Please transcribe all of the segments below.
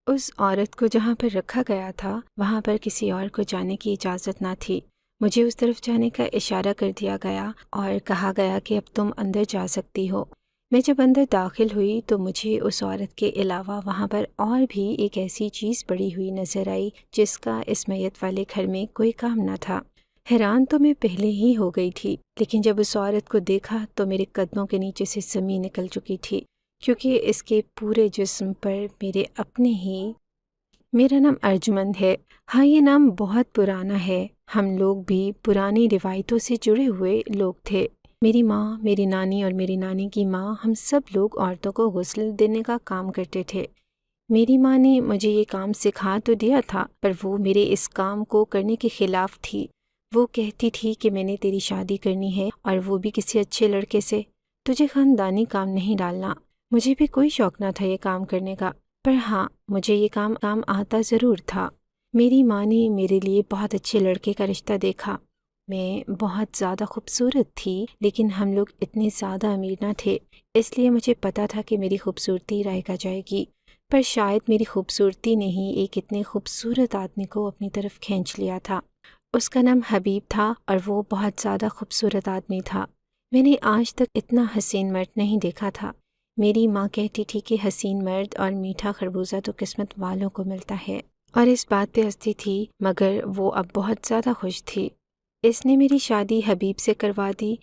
اس عورت کو جہاں پر رکھا گیا تھا وہاں پر کسی اور کو جانے کی اجازت نہ تھی۔ مجھے اس طرف جانے کا اشارہ کر دیا گیا اور کہا گیا کہ اب تم اندر جا سکتی ہو۔ میں جب اندر داخل ہوئی تو مجھے اس عورت کے علاوہ وہاں پر اور بھی ایک ایسی چیز پڑی ہوئی نظر آئی جس کا اس میت والے گھر میں کوئی کام نہ تھا۔ حیران تو میں پہلے ہی ہو گئی تھی، لیکن جب اس عورت کو دیکھا تو میرے قدموں کے نیچے سے زمین نکل چکی تھی، کیونکہ اس کے پورے جسم پر میرے اپنے ہی۔ میرا نام ارجمند ہے۔ ہاں، یہ نام بہت پرانا ہے۔ ہم لوگ بھی پرانی روایتوں سے جڑے ہوئے لوگ تھے۔ میری ماں، میری نانی اور میری نانی کی ماں، ہم سب لوگ عورتوں کو غسل دینے کا کام کرتے تھے۔ میری ماں نے مجھے یہ کام سکھا تو دیا تھا، پر وہ میرے اس کام کو کرنے کے خلاف تھی۔ وہ کہتی تھی کہ میں نے تیری شادی کرنی ہے اور وہ بھی کسی اچھے لڑکے سے، تجھے خاندانی کام نہیں ڈالنا۔ مجھے بھی کوئی شوق نہ تھا یہ کام کرنے کا، پر ہاں، مجھے یہ کام آتا ضرور تھا۔ میری ماں نے میرے لیے بہت اچھے لڑکے کا رشتہ دیکھا۔ میں بہت زیادہ خوبصورت تھی، لیکن ہم لوگ اتنے زیادہ امیر نہ تھے، اس لیے مجھے پتا تھا کہ میری خوبصورتی رائگاں جائے گی، پر شاید میری خوبصورتی نے ہی ایک اتنے خوبصورت آدمی کو اپنی طرف کھینچ لیا تھا۔ اس کا نام حبیب تھا اور وہ بہت زیادہ خوبصورت آدمی تھا۔ میں نے آج تک اتنا حسین مرد نہیں دیکھا تھا۔ میری ماں کہتی تھی کہ حسین مرد اور میٹھا خربوزہ تو قسمت والوں کو ملتا ہے، اور اس بات پہ ہنستی تھی، مگر وہ اب بہت زیادہ خوش تھی۔ اس نے میری شادی حبیب سے کروا دی۔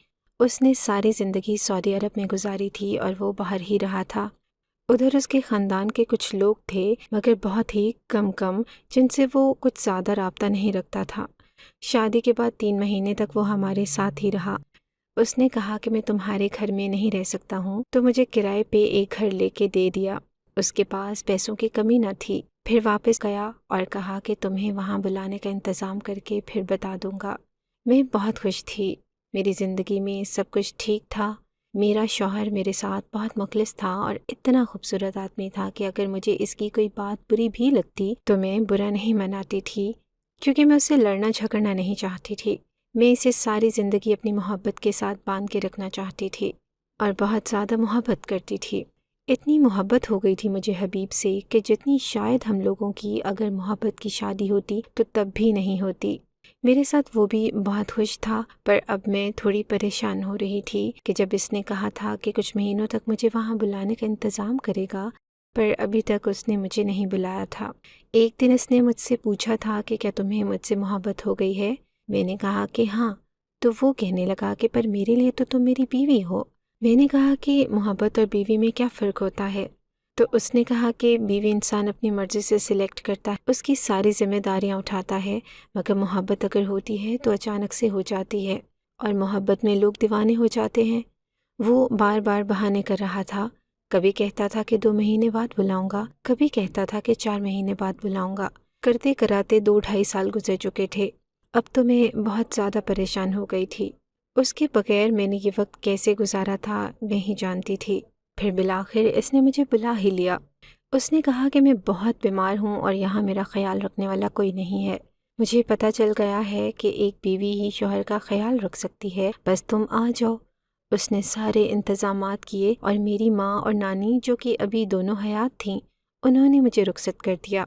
اس نے ساری زندگی سعودی عرب میں گزاری تھی اور وہ باہر ہی رہا تھا۔ ادھر اس کے خاندان کے کچھ لوگ تھے، مگر بہت ہی کم جن سے وہ کچھ زیادہ رابطہ نہیں رکھتا تھا۔ شادی کے بعد 3 مہینے تک وہ ہمارے ساتھ ہی رہا۔ اس نے کہا کہ میں تمہارے گھر میں نہیں رہ سکتا ہوں، تو مجھے کرائے پہ ایک گھر لے کے دے دیا۔ اس کے پاس پیسوں کی کمی نہ تھی۔ پھر واپس گیا اور کہا کہ تمہیں وہاں بلانے کا انتظام کر کے پھر بتا دوں گا۔ میں بہت خوش تھی۔ میری زندگی میں سب کچھ ٹھیک تھا۔ میرا شوہر میرے ساتھ بہت مخلص تھا اور اتنا خوبصورت آدمی تھا کہ اگر مجھے اس کی کوئی بات بری بھی لگتی تو میں برا نہیں مناتی تھی، کیونکہ میں اس سے لڑنا جھگڑنا نہیں چاہتی تھی۔ میں اسے ساری زندگی اپنی محبت کے ساتھ باندھ کے رکھنا چاہتی تھی اور بہت زیادہ محبت کرتی تھی۔ اتنی محبت ہو گئی تھی مجھے حبیب سے کہ جتنی شاید ہم لوگوں کی اگر محبت کی شادی ہوتی تو تب بھی نہیں ہوتی۔ میرے ساتھ وہ بھی بہت خوش تھا، پر اب میں تھوڑی پریشان ہو رہی تھی کہ جب اس نے کہا تھا کہ کچھ مہینوں تک مجھے وہاں بلانے کا انتظام کرے گا، پر ابھی تک اس نے مجھے نہیں بلایا تھا۔ ایک دن اس نے مجھ سے پوچھا تھا کہ کیا تمہیں مجھ سے محبت ہو گئی ہے؟ میں نے کہا کہ ہاں۔ تو وہ کہنے لگا کہ پر میرے لیے تو تم میری بیوی ہو۔ میں نے کہا کہ محبت اور بیوی میں کیا فرق ہوتا ہے؟ تو اس نے کہا کہ بیوی انسان اپنی مرضی سے سلیکٹ کرتا ہے، اس کی ساری ذمہ داریاں اٹھاتا ہے، مگر محبت اگر ہوتی ہے تو اچانک سے ہو جاتی ہے، اور محبت میں لوگ دیوانے ہو جاتے ہیں۔ وہ بار بار بہانے کر رہا تھا، کبھی کہتا تھا کہ 2 مہینے بعد بلاؤں گا، کبھی کہتا تھا کہ 4 مہینے بعد بلاؤں گا۔ کرتے کراتے 2-2.5 سال گزر چکے تھے۔ اب تو میں بہت زیادہ پریشان ہو گئی تھی۔ اس کے بغیر میں نے یہ وقت کیسے گزارا تھا میں ہی جانتی تھی۔ پھر بالآخر اس نے مجھے بلا ہی لیا۔ اس نے کہا کہ میں بہت بیمار ہوں اور یہاں میرا خیال رکھنے والا کوئی نہیں ہے۔ مجھے پتہ چل گیا ہے کہ ایک بیوی ہی شوہر کا خیال رکھ سکتی ہے، بس تم آ جاؤ۔ اس نے سارے انتظامات کیے اور میری ماں اور نانی، جو کہ ابھی دونوں حیات تھیں، انہوں نے مجھے رخصت کر دیا۔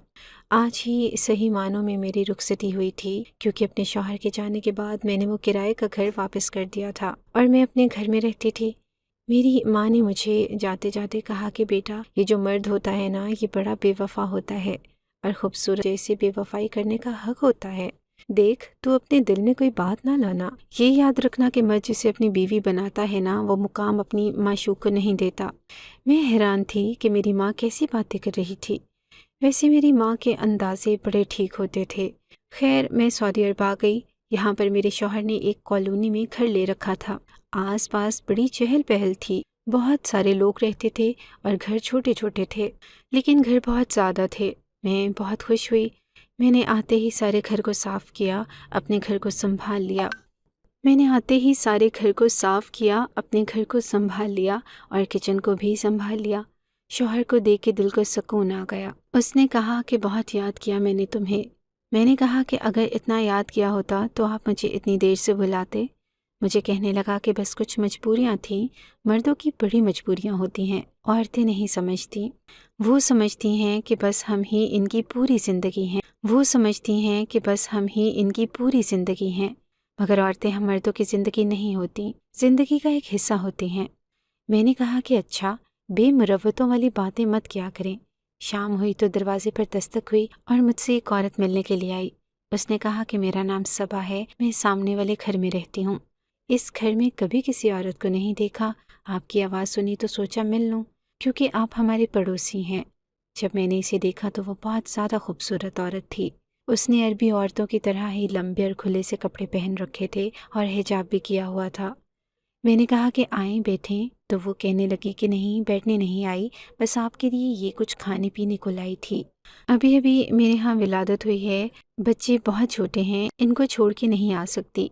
آج ہی صحیح معنوں میں میری رخصتی ہوئی تھی، کیونکہ اپنے شوہر کے جانے کے بعد میں نے وہ کرائے کا گھر واپس کر دیا تھا اور میں اپنے گھر میں رہتی تھی۔ میری ماں نے مجھے جاتے جاتے کہا کہ بیٹا، یہ جو مرد ہوتا ہے نا، یہ بڑا بے وفا ہوتا ہے اور خوبصورت جیسے بے وفائی کرنے کا حق ہوتا ہے۔ دیکھ، تو اپنے دل میں کوئی بات نہ لانا۔ یہ یاد رکھنا کہ مرد جسے اپنی بیوی بناتا ہے نا، وہ مقام اپنی معشوق کو نہیں دیتا۔ میں حیران تھی کہ میری ماں کیسی باتیں کر رہی تھی۔ ویسے میری ماں کے اندازے بڑے ٹھیک ہوتے تھے۔ خیر، میں سعودی عرب آ گئی۔ یہاں پر میرے شوہر نے ایک کالونی میں گھر لے رکھا تھا۔ آس پاس بڑی چہل پہل تھی، بہت سارے لوگ رہتے تھے اور گھر چھوٹے چھوٹے تھے، لیکن گھر بہت زیادہ تھے۔ میں بہت خوش ہوئی۔ میں نے آتے ہی سارے گھر کو صاف کیا، اپنے گھر کو سنبھال لیا۔ اور کچن کو بھی سنبھال لیا۔ شوہر کو دیکھ کے دل کو سکون آ گیا۔ اس نے کہا کہ بہت یاد کیا میں نے تمہیں۔ میں نے کہا کہ اگر اتنا یاد کیا ہوتا تو آپ مجھے اتنی دیر سے بلاتے۔ مجھے کہنے لگا کہ بس کچھ مجبوریاں تھیں، مردوں کی بڑی مجبوریاں ہوتی ہیں، عورتیں نہیں سمجھتی۔ وہ سمجھتی ہیں کہ بس ہم ہی ان کی پوری زندگی ہیں، وہ سمجھتی ہیں کہ بس ہم ہی ان کی پوری زندگی ہیں، مگر عورتیں ہم مردوں کی زندگی نہیں ہوتی، زندگی کا ایک حصہ ہوتی ہیں۔ میں نے کہا کہ اچھا، بے مروتوں والی باتیں مت کیا کریں۔ شام ہوئی تو دروازے پر دستک ہوئی اور مجھ سے ایک عورت ملنے کے لیے آئی۔ اس نے کہا کہ میرا نام صبا ہے، میں سامنے والے گھر میں رہتی ہوں۔ اس گھر میں کبھی کسی عورت کو نہیں دیکھا، آپ کی آواز سنی تو سوچا مل لوں، کیونکہ آپ ہمارے پڑوسی ہیں۔ جب میں نے اسے دیکھا تو وہ بہت زیادہ خوبصورت عورت تھی۔ اس نے عربی عورتوں کی طرح ہی لمبے اور کھلے سے کپڑے پہن رکھے تھے اور حجاب بھی کیا ہوا تھا۔ میں نے کہا کہ آئیں بیٹھیں، تو وہ کہنے لگی کہ نہیں، بیٹھنے نہیں آئی، بس آپ کے لیے یہ کچھ کھانے پینے کو لائی تھی۔ ابھی ابھی میرے ہاں ولادت ہوئی ہے، بچے بہت چھوٹے ہیں، ان کو چھوڑ کے نہیں آ سکتی۔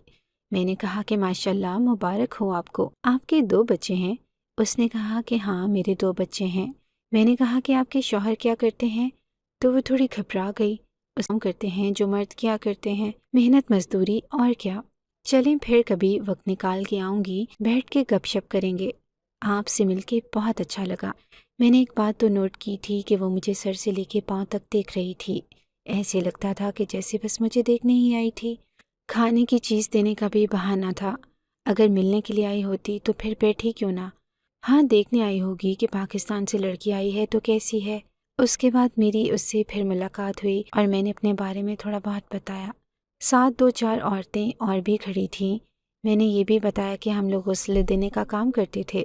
میں نے کہا کہ ماشاءاللہ، مبارک ہو آپ کو، آپ کے 2 بچے ہیں؟ اس نے کہا کہ ہاں، میرے 2 بچے ہیں۔ میں نے کہا کہ آپ کے شوہر کیا کرتے ہیں؟ تو وہ تھوڑی گھبرا گئی۔ اس کام کرتے ہیں جو مرد کیا کرتے ہیں، محنت مزدوری، اور کیا۔ چلیں پھر کبھی وقت نکال کے آؤں گی، بیٹھ کے گپ شپ کریں گے۔ آپ سے مل کے بہت اچھا لگا۔ میں نے ایک بات تو نوٹ کی تھی کہ وہ مجھے سر سے لے کے پاؤں تک دیکھ رہی تھی، ایسے لگتا تھا کہ جیسے بس مجھے دیکھنے ہی آئی تھی۔ کھانے کی چیز دینے کا بھی بہانہ تھا، اگر ملنے کے لیے آئی ہوتی تو پھر بیٹھی کیوں نہ۔ ہاں، دیکھنے آئی ہوگی کہ پاکستان سے لڑکی آئی ہے تو کیسی ہے۔ اس کے بعد میری اس سے پھر ملاقات ہوئی اور میں نے اپنے بارے میں تھوڑا بہت بتایا۔ ساتھ 2-4 عورتیں اور بھی کھڑی تھیں۔ میں نے یہ بھی بتایا کہ ہم لوگ غسل دینے کا کام کرتے تھے۔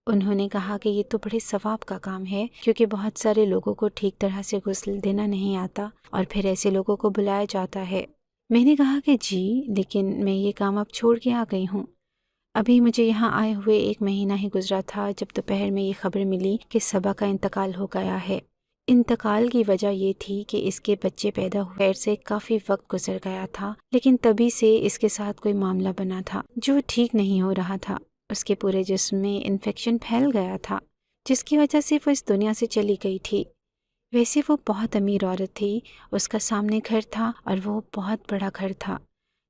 انہوں نے کہا کہ یہ تو بڑے ثواب کا کام ہے، کیونکہ بہت سارے لوگوں کو ٹھیک طرح سے غسل دینا نہیں آتا اور پھر ایسے لوگوں کو بلایا جاتا ہے۔ میں نے کہا کہ جی، لیکن میں یہ کام اب چھوڑ کے آ گئی ہوں۔ ابھی مجھے یہاں آئے ہوئے 1 مہینہ ہی گزرا تھا جب دوپہر میں یہ خبر ملی کہ صبا کا انتقال ہو گیا ہے۔ انتقال کی وجہ یہ تھی کہ اس کے بچے پیدا ہوئے سے کافی وقت گزر گیا تھا، لیکن تبھی سے اس کے ساتھ کوئی معاملہ بنا تھا جو ٹھیک نہیں ہو رہا تھا۔ اس کے پورے جسم میں انفیکشن پھیل گیا تھا، جس کی وجہ سے وہ اس دنیا سے چلی گئی تھی۔ ویسے وہ بہت امیر عورت تھی، اس کا سامنے گھر تھا اور وہ بہت بڑا گھر تھا۔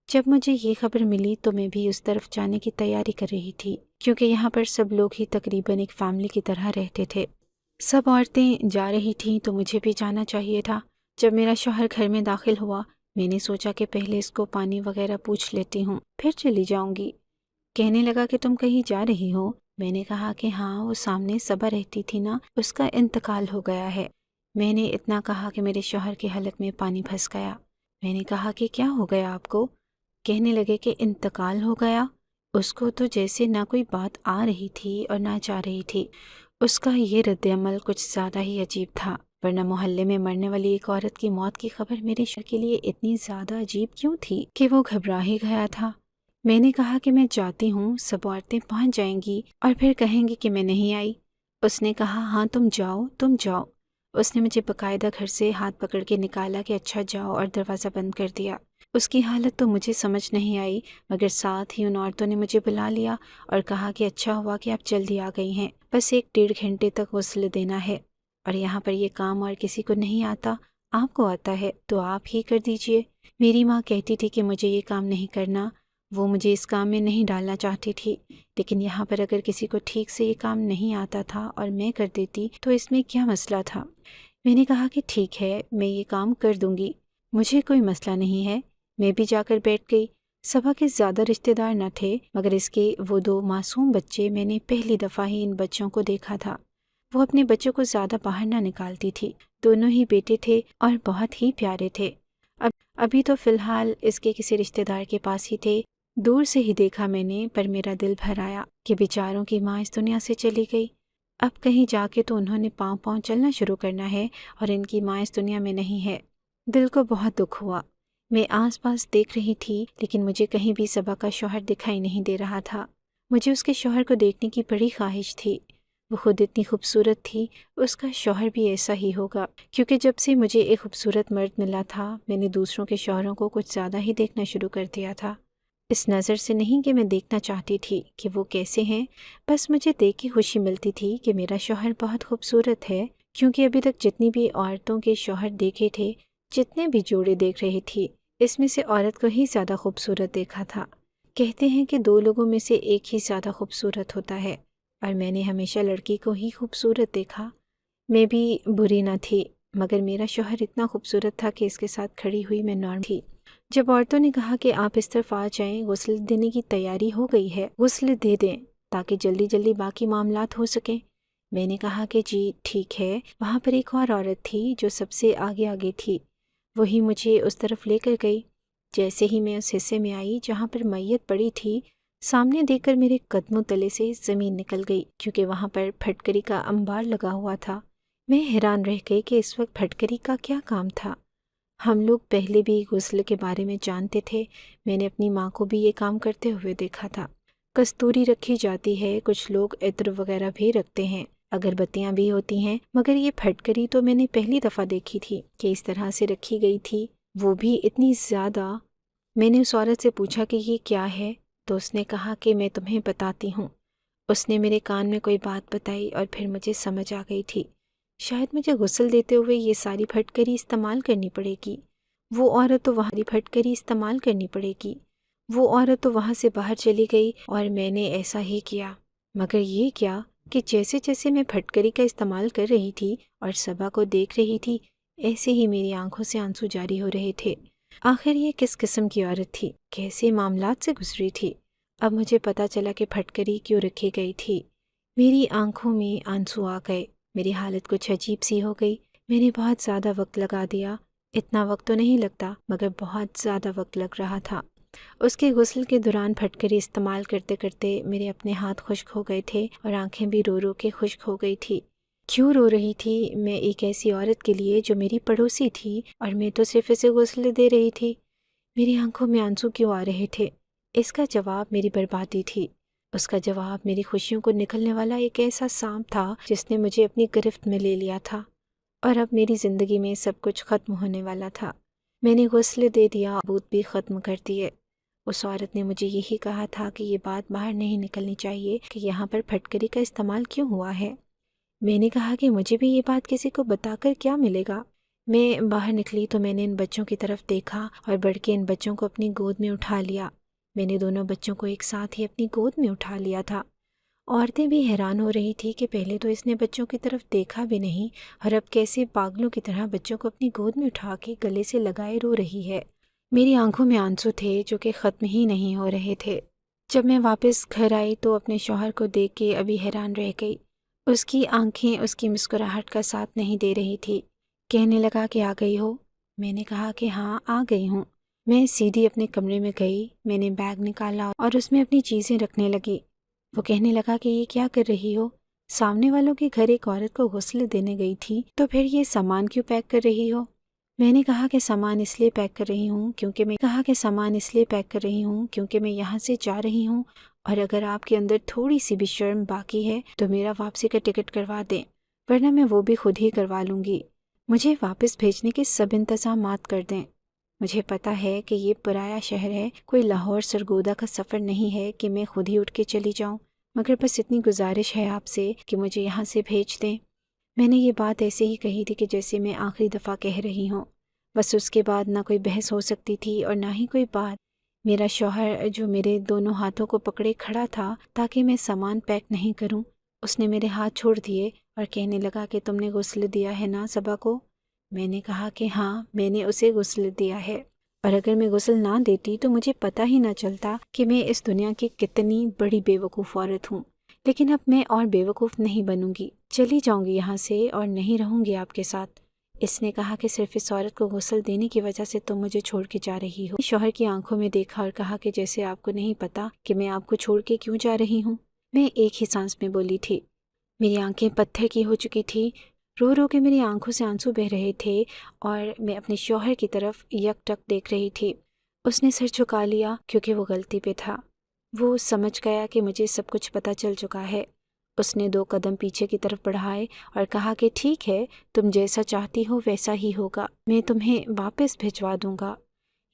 جب مجھے یہ خبر ملی تو میں بھی اس طرف جانے کی تیاری کر رہی تھی، کیونکہ یہاں پر سب لوگ ہی تقریباً ایک فیملی کی طرح رہتے تھے۔ سب عورتیں جا رہی تھیں تو مجھے بھی جانا چاہیے تھا۔ جب میرا شوہر گھر میں داخل ہوا، میں نے سوچا کہ پہلے اس کو پانی وغیرہ پوچھ لیتی ہوں، پھر چلی جاؤں گی۔ کہنے لگا کہ تم کہیں جا رہی ہو؟ میں نے کہا کہ ہاں، وہ سامنے صبا رہتی تھی نا، اس کا انتقال ہو گیا ہے۔ میں نے اتنا کہا کہ میرے شوہر کے حلق میں پانی پھنس گیا۔ میں نے کہا کہ کیا ہو گیا آپ کو؟ کہنے لگے کہ انتقال ہو گیا۔ اس کو تو جیسے نہ کوئی بات آ رہی تھی اور نہ جا رہی تھی۔ اس کا یہ رد عمل کچھ زیادہ ہی عجیب تھا، ورنہ محلے میں مرنے والی ایک عورت کی موت کی خبر میرے شوہر کے لیے اتنی زیادہ عجیب کیوں تھی کہ وہ گھبرا ہی گیا تھا۔ میں نے کہا کہ میں جاتی ہوں، سب عورتیں پہنچ جائیں گی اور پھر کہیں گی کہ میں نہیں آئی۔ اس نے کہا ہاں، تم جاؤ، تم جاؤ۔ اس نے مجھے باقاعدہ گھر سے ہاتھ پکڑ کے نکالا کہ اچھا جاؤ، اور دروازہ بند کر دیا۔ اس کی حالت تو مجھے سمجھ نہیں آئی، مگر ساتھ ہی ان عورتوں نے مجھے بلا لیا اور کہا کہ اچھا ہوا کہ آپ جلدی آ گئی ہیں، بس 1-1.5 گھنٹے تک غسل دینا ہے، اور یہاں پر یہ کام اور کسی کو نہیں آتا، آپ کو آتا ہے تو آپ ہی کر دیجئے۔ میری ماں کہتی تھی کہ مجھے یہ کام نہیں کرنا، وہ مجھے اس کام میں نہیں ڈالنا چاہتی تھی، لیکن یہاں پر اگر کسی کو ٹھیک سے یہ کام نہیں آتا تھا اور میں کر دیتی تو اس میں کیا مسئلہ تھا؟ میں نے کہا کہ ٹھیک ہے، میں یہ کام کر دوں گی، مجھے کوئی مسئلہ نہیں ہے۔ میں بھی جا کر بیٹھ گئی۔ صبا کے زیادہ رشتہ دار نہ تھے، مگر اس کے وہ 2 معصوم بچے، میں نے پہلی دفعہ ہی ان بچوں کو دیکھا تھا۔ وہ اپنے بچوں کو زیادہ باہر نہ نکالتی تھی، دونوں ہی بیٹے تھے اور بہت ہی پیارے تھے۔ ابھی تو فی الحال اس کے کسی رشتہ دار کے پاس ہی تھے۔ دور سے ہی دیکھا میں نے، پر میرا دل بھر آیا کہ بیچاروں کی ماں اس دنیا سے چلی گئی۔ اب کہیں جا کے تو انہوں نے پاؤں پاؤں چلنا شروع کرنا ہے اور ان کی ماں اس دنیا میں نہیں ہے۔ دل کو بہت دکھ ہوا۔ میں آس پاس دیکھ رہی تھی، لیکن مجھے کہیں بھی صبا کا شوہر دکھائی نہیں دے رہا تھا۔ مجھے اس کے شوہر کو دیکھنے کی بڑی خواہش تھی۔ وہ خود اتنی خوبصورت تھی، اس کا شوہر بھی ایسا ہی ہوگا، کیونکہ جب سے مجھے ایک خوبصورت مرد ملا تھا، میں نے دوسروں کے شوہروں کو کچھ زیادہ ہی دیکھنا شروع کر دیا تھا۔ اس نظر سے نہیں کہ میں دیکھنا چاہتی تھی کہ وہ کیسے ہیں، بس مجھے دیکھ کے خوشی ملتی تھی کہ میرا شوہر بہت خوبصورت ہے، کیونکہ ابھی تک جتنی بھی عورتوں کے شوہر دیکھے تھے، جتنے بھی جوڑے دیکھ رہی تھی، اس میں سے عورت کو ہی زیادہ خوبصورت دیکھا تھا۔ کہتے ہیں کہ دو لوگوں میں سے ایک ہی زیادہ خوبصورت ہوتا ہے، اور میں نے ہمیشہ لڑکی کو ہی خوبصورت دیکھا۔ میں بھی بری نہ تھی، مگر میرا شوہر اتنا خوبصورت تھا کہ اس کے ساتھ کھڑی ہوئی میں نارمل تھی۔ جب عورتوں نے کہا کہ آپ اس طرف آ جائیں، غسل دینے کی تیاری ہو گئی ہے، غسل دے دیں تاکہ جلدی جلدی باقی معاملات ہو سکیں، میں نے کہا کہ جی ٹھیک ہے۔ وہاں پر ایک اور عورت تھی جو سب سے آگے آگے تھی، وہی مجھے اس طرف لے کر گئی۔ جیسے ہی میں اس حصے میں آئی جہاں پر میت پڑی تھی، سامنے دیکھ کر میرے قدموں تلے سے زمین نکل گئی، کیونکہ وہاں پر پھٹکری کا انبار لگا ہوا تھا۔ میں حیران رہ گئی کہ اس وقت پھٹکری کا کیا کام تھا۔ ہم لوگ پہلے بھی غسل کے بارے میں جانتے تھے، میں نے اپنی ماں کو بھی یہ کام کرتے ہوئے دیکھا تھا۔ کستوری رکھی جاتی ہے، کچھ لوگ عطر وغیرہ بھی رکھتے ہیں، اگربتیاں بھی ہوتی ہیں، مگر یہ پھٹکری تو میں نے پہلی دفعہ دیکھی تھی کہ اس طرح سے رکھی گئی تھی، وہ بھی اتنی زیادہ۔ میں نے اس عورت سے پوچھا کہ یہ کیا ہے، تو اس نے کہا کہ میں تمہیں بتاتی ہوں۔ اس نے میرے کان میں کوئی بات بتائی اور پھر مجھے سمجھ آ گئی تھی، شاید مجھے غسل دیتے ہوئے یہ ساری پھٹکری استعمال کرنی پڑے گی۔ وہ عورت تو وہاں سے باہر چلی گئی اور میں نے ایسا ہی کیا، مگر یہ کیا کہ جیسے جیسے میں پھٹکری کا استعمال کر رہی تھی اور صبا کو دیکھ رہی تھی، ایسے ہی میری آنکھوں سے آنسو جاری ہو رہے تھے۔ آخر یہ کس قسم کی عورت تھی، کیسے معاملات سے گزری تھی؟ اب مجھے پتا چلا کہ پھٹکری کیوں رکھی گئی تھی۔ میری آنکھوں میں آنسو آ گئے، میری حالت کچھ عجیب سی ہو گئی۔ میں نے بہت زیادہ وقت لگا دیا، اتنا وقت تو نہیں لگتا مگر بہت زیادہ وقت لگ رہا تھا۔ اس کے غسل کے دوران پھٹکری استعمال کرتے کرتے میرے اپنے ہاتھ خشک ہو گئے تھے اور آنکھیں بھی رو رو کے خشک ہو گئی تھی۔ کیوں رو رہی تھی میں ایک ایسی عورت کے لیے جو میری پڑوسی تھی، اور میں تو صرف اسے غسل دے رہی تھی؟ میری آنکھوں میں آنسو کیوں آ رہے تھے؟ اس کا جواب میری بربادی تھی، اس کا جواب میری خوشیوں کو نکلنے والا ایک ایسا سانپ تھا جس نے مجھے اپنی گرفت میں لے لیا تھا، اور اب میری زندگی میں سب کچھ ختم ہونے والا تھا۔ میں نے غسل دے دیا، بوت بھی ختم کر دیے۔ اس عورت نے مجھے یہی کہا تھا کہ یہ بات باہر نہیں نکلنی چاہیے کہ یہاں پر پھٹکری کا استعمال کیوں ہوا ہے۔ میں نے کہا کہ مجھے بھی یہ بات کسی کو بتا کر کیا ملے گا۔ میں باہر نکلی تو میں نے ان بچوں کی طرف دیکھا اور بڑھ کے ان بچوں کو اپنی گود میں اٹھا لیا۔ میں نے دونوں بچوں کو ایک ساتھ ہی اپنی گود میں اٹھا لیا تھا۔ عورتیں بھی حیران ہو رہی تھی کہ پہلے تو اس نے بچوں کی طرف دیکھا بھی نہیں، اور اب کیسے پاگلوں کی طرح بچوں کو اپنی گود میں اٹھا کے گلے سے لگائے رو رہی ہے۔ میری آنکھوں میں آنسو تھے جو کہ ختم ہی نہیں ہو رہے تھے۔ جب میں واپس گھر آئی تو اپنے شوہر کو دیکھ کے ابھی حیران رہ گئی۔ اس کی آنکھیں اس کی مسکراہٹ کا ساتھ نہیں دے رہی تھی۔ کہنے لگا کہ آ گئی ہو؟ میں نے کہا کہ ہاں آ گئی ہوں۔ میں سیدھی اپنے کمرے میں گئی، میں نے بیگ نکالا اور اس میں اپنی چیزیں رکھنے لگی۔ وہ کہنے لگا کہ یہ کیا کر رہی ہو؟ سامنے والوں کے گھر ایک عورت کو غسل دینے گئی تھی تو پھر یہ سامان کیوں پیک کر رہی ہو؟ میں نے کہا کہ سامان اس لیے پیک کر رہی ہوں کیونکہ میں یہاں سے جا رہی ہوں، اور اگر آپ کے اندر تھوڑی سی بھی شرم باقی ہے تو میرا واپسی کا ٹکٹ کروا دیں، ورنہ میں وہ بھی خود ہی کروا لوں گی۔ مجھے واپس بھیجنے کے سب انتظامات کر دیں۔ مجھے پتا ہے کہ یہ پرایا شہر ہے، کوئی لاہور سرگودا کا سفر نہیں ہے کہ میں خود ہی اٹھ کے چلی جاؤں، مگر بس اتنی گزارش ہے آپ سے کہ مجھے یہاں سے بھیج دیں۔ میں نے یہ بات ایسے ہی کہی تھی کہ جیسے میں آخری دفعہ کہہ رہی ہوں، بس اس کے بعد نہ کوئی بحث ہو سکتی تھی اور نہ ہی کوئی بات۔ میرا شوہر جو میرے دونوں ہاتھوں کو پکڑے کھڑا تھا تاکہ میں سامان پیک نہیں کروں، اس نے میرے ہاتھ چھوڑ دیے اور کہنے لگا کہ تم نے غسل دیا ہے نا صبا کو؟ میں نے کہا کہ ہاں میں نے اسے غسل دیا ہے، اور اگر میں غسل نہ دیتی تو مجھے پتہ ہی نہ چلتا کہ میں اس دنیا کی کتنی بڑی بے وقوف عورت ہوں۔ لیکن اب میں اور بے وقوف نہیں بنوں گی، چلی جاؤں گی یہاں سے اور نہیں رہوں گی آپ کے ساتھ۔ اس نے کہا کہ صرف اس عورت کو غسل دینے کی وجہ سے تم مجھے چھوڑ کے جا رہی ہو۔ شوہر کی آنکھوں میں دیکھا اور کہا کہ جیسے آپ کو نہیں پتا کہ میں آپ کو چھوڑ کے کیوں جا رہی ہوں۔ میں ایک ہی سانس میں بولی تھی۔ میری آنکھیں پتھر کی ہو چکی تھی، رو رو کے میری آنکھوں سے آنسو بہہ رہے تھے، اور میں اپنے شوہر کی طرف یک ٹک دیکھ رہی تھی۔ اس نے سر جھکا لیا کیونکہ وہ غلطی پہ تھا۔ وہ سمجھ گیا کہ مجھے سب کچھ پتہ چل چکا ہے۔ اس نے 2 قدم پیچھے کی طرف بڑھائے اور کہا کہ ٹھیک ہے، تم جیسا چاہتی ہو ویسا ہی ہوگا، میں تمہیں واپس بھجوا دوں گا۔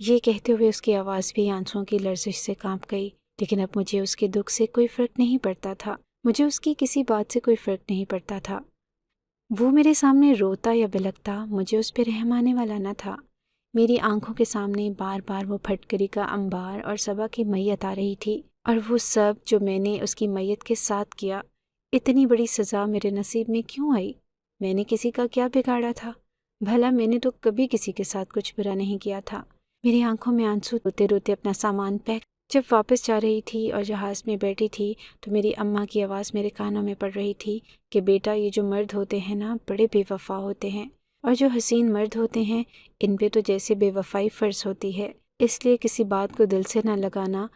یہ کہتے ہوئے اس کی آواز بھی آنسوؤں کی لرزش سے کانپ گئی، لیکن اب مجھے اس کے دکھ سے کوئی فرق نہیں پڑتا تھا، مجھے اس کی کسی بات سے کوئی فرق نہیں پڑتا تھا۔ وہ میرے سامنے روتا یا بلکتا، مجھے اس پہ رحم آنے والا نہ تھا۔ میری آنکھوں کے سامنے بار بار وہ پھٹکری کا انبار اور صبا کی میت آ رہی تھی، اور وہ سب جو میں نے اس کی میت کے ساتھ کیا، اتنی بڑی سزا میرے نصیب میں کیوں آئی؟ میں نے کسی کا کیا بگاڑا تھا؟ بھلا میں نے تو کبھی کسی کے ساتھ کچھ برا نہیں کیا تھا۔ میری آنکھوں میں آنسو روتے روتے اپنا سامان پیک جب واپس جا رہی تھی اور جہاز میں بیٹھی تھی تو میری اماں کی آواز میرے کانوں میں پڑ رہی تھی کہ بیٹا، یہ جو مرد ہوتے ہیں نا، بڑے بے وفا ہوتے ہیں، اور جو حسین مرد ہوتے ہیں ان پہ تو جیسے بے وفائی فرض ہوتی ہے، اس لیے کسی بات کو دل سے نہ لگانا۔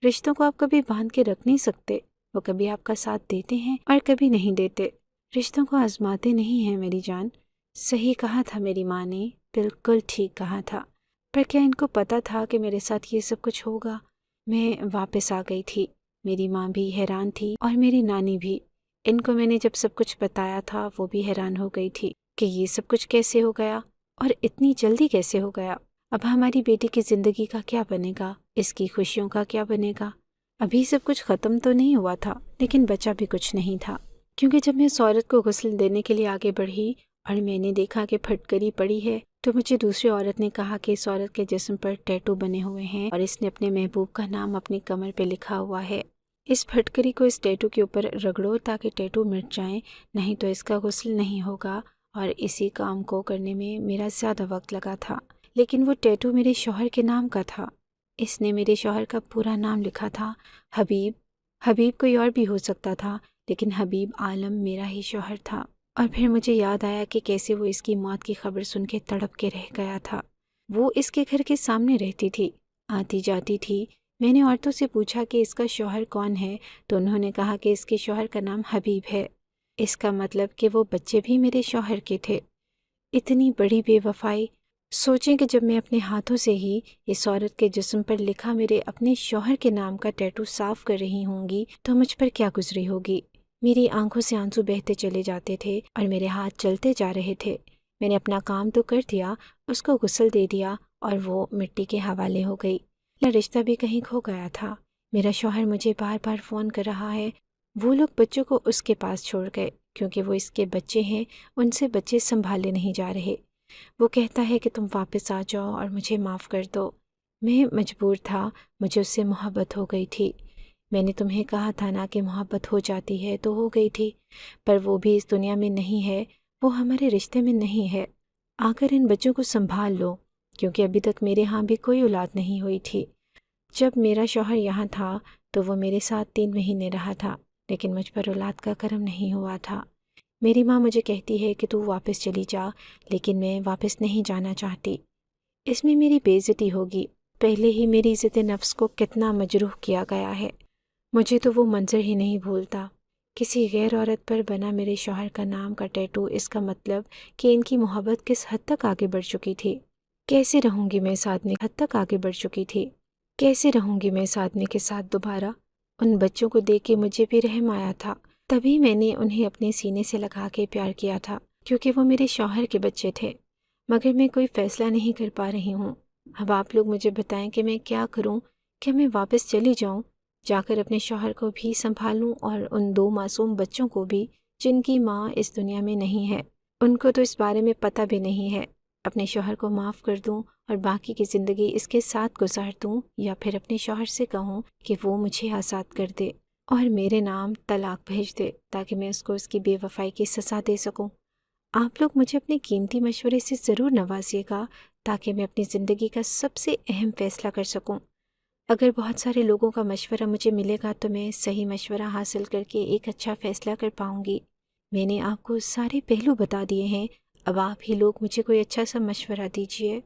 رشتوں کو آپ کبھی باندھ کے رکھ نہیں سکتے، وہ کبھی آپ کا ساتھ دیتے ہیں اور کبھی نہیں دیتے۔ رشتوں کو آزماتے نہیں ہیں میری جان۔ صحیح کہا تھا میری ماں نے، بالکل ٹھیک کہا تھا۔ پر کیا ان کو پتہ تھا کہ میرے ساتھ یہ سب کچھ ہوگا؟ میں واپس آ گئی تھی۔ میری ماں بھی حیران تھی اور میری نانی بھی۔ ان کو میں نے جب سب کچھ بتایا تھا وہ بھی حیران ہو گئی تھی کہ یہ سب کچھ کیسے ہو گیا اور اتنی جلدی کیسے ہو گیا۔ اب ہماری بیٹی کی زندگی کا کیا بنے گا؟ اس کی خوشیوں کا کیا بنے گا؟ ابھی سب کچھ ختم تو نہیں ہوا تھا، لیکن بچا بھی کچھ نہیں تھا، کیونکہ جب میں اس عورت کو غسل دینے کے لیے آگے بڑھی اور میں نے دیکھا کہ پھٹکری پڑی ہے، تو مجھے دوسری عورت نے کہا کہ اس عورت کے جسم پر ٹیٹو بنے ہوئے ہیں اور اس نے اپنے محبوب کا نام اپنی کمر پہ لکھا ہوا ہے۔ اس پھٹکری کو اس ٹیٹو کے اوپر رگڑو تاکہ ٹیٹو مٹ جائیں، نہیں تو اس کا غسل نہیں ہوگا۔ اور اسی کام کو کرنے میں میرا زیادہ وقت لگا تھا، لیکن وہ ٹیٹو میرے شوہر کے نام کا تھا۔ اس نے میرے شوہر کا پورا نام لکھا تھا، حبیب۔ حبیب کوئی اور بھی ہو سکتا تھا، لیکن حبیب عالم میرا ہی شوہر تھا۔ اور پھر مجھے یاد آیا کہ کیسے وہ اس کی موت کی خبر سن کے تڑپ کے رہ گیا تھا۔ وہ اس کے گھر کے سامنے رہتی تھی، آتی جاتی تھی۔ میں نے عورتوں سے پوچھا کہ اس کا شوہر کون ہے، تو انہوں نے کہا کہ اس کے شوہر کا نام حبیب ہے۔ اس کا مطلب کہ وہ بچے بھی میرے شوہر کے تھے۔ اتنی بڑی بے وفائی! سوچیں کہ جب میں اپنے ہاتھوں سے ہی اس عورت کے جسم پر لکھا میرے اپنے شوہر کے نام کا ٹیٹو صاف کر رہی ہوں گی تو مجھ پر کیا گزری ہوگی۔ میری آنکھوں سے آنسو بہتے چلے جاتے تھے اور میرے ہاتھ چلتے جا رہے تھے۔ میں نے اپنا کام تو کر دیا، اس کو غسل دے دیا اور وہ مٹی کے حوالے ہو گئی۔ میرا رشتہ بھی کہیں کھو گیا تھا۔ میرا شوہر مجھے بار بار فون کر رہا ہے۔ وہ لوگ بچوں کو اس کے پاس چھوڑ گئے کیونکہ وہ اس کے بچے ہیں، ان سے بچے سنبھالے نہیں جا رہے۔ وہ کہتا ہے کہ تم واپس آ جاؤ اور مجھے معاف کر دو۔ میں مجبور تھا، مجھے اس سے محبت ہو گئی تھی۔ میں نے تمہیں کہا تھا نا کہ محبت ہو جاتی ہے تو ہو گئی تھی، پر وہ بھی اس دنیا میں نہیں ہے، وہ ہمارے رشتے میں نہیں ہے۔ آ کر ان بچوں کو سنبھال لو، کیونکہ ابھی تک میرے ہاں بھی کوئی اولاد نہیں ہوئی تھی۔ جب میرا شوہر یہاں تھا تو وہ میرے ساتھ 3 مہینے رہا تھا، لیکن مجھ پر اولاد کا کرم نہیں ہوا تھا۔ میری ماں مجھے کہتی ہے کہ تو واپس چلی جا، لیکن میں واپس نہیں جانا چاہتی۔ اس میں میری بے عزتی ہوگی۔ پہلے ہی میری عزت نفس کو کتنا مجروح کیا گیا ہے۔ مجھے تو وہ منظر ہی نہیں بھولتا۔ کسی غیر عورت پر بنا میرے شوہر کا نام کا ٹیٹو، اس کا مطلب کہ ان کی محبت کس حد تک آگے بڑھ چکی تھی۔ کیسے رہوں گی میں اس آدمی حد تک آگے بڑھ چکی تھی؟ کیسے رہوں گی میں اس آدمی کے ساتھ دوبارہ؟ ان بچوں کو دیکھ کے مجھے بھی رحم آیا تھا، تبھی میں نے انہیں اپنے سینے سے لگا کے پیار کیا تھا، کیونکہ وہ میرے شوہر کے بچے تھے۔ مگر میں کوئی فیصلہ نہیں کر پا رہی ہوں۔ اب آپ لوگ مجھے بتائیں کہ میں کیا کروں؟ کیا میں واپس چلی جاؤں، جا کر اپنے شوہر کو بھی سنبھالوں اور ان 2 معصوم بچوں کو بھی جن کی ماں اس دنیا میں نہیں ہے؟ ان کو تو اس بارے میں پتہ بھی نہیں ہے۔ اپنے شوہر کو معاف کر دوں اور باقی کی زندگی اس کے ساتھ گزار دوں، یا پھر اپنے شوہر سے کہوں کہ وہ مجھے آزاد کر دے اور میرے نام طلاق بھیج دے تاکہ میں اس کو اس کی بے وفائی کی سزا دے سکوں۔ آپ لوگ مجھے اپنے قیمتی مشورے سے ضرور نوازیے گا تاکہ میں اپنی زندگی کا سب سے اہم فیصلہ کر سکوں۔ اگر بہت سارے لوگوں کا مشورہ مجھے ملے گا تو میں صحیح مشورہ حاصل کر کے ایک اچھا فیصلہ کر پاؤں گی۔ میں نے آپ کو سارے پہلو بتا دیے ہیں، اب آپ ہی لوگ مجھے کوئی اچھا سا مشورہ دیجیے۔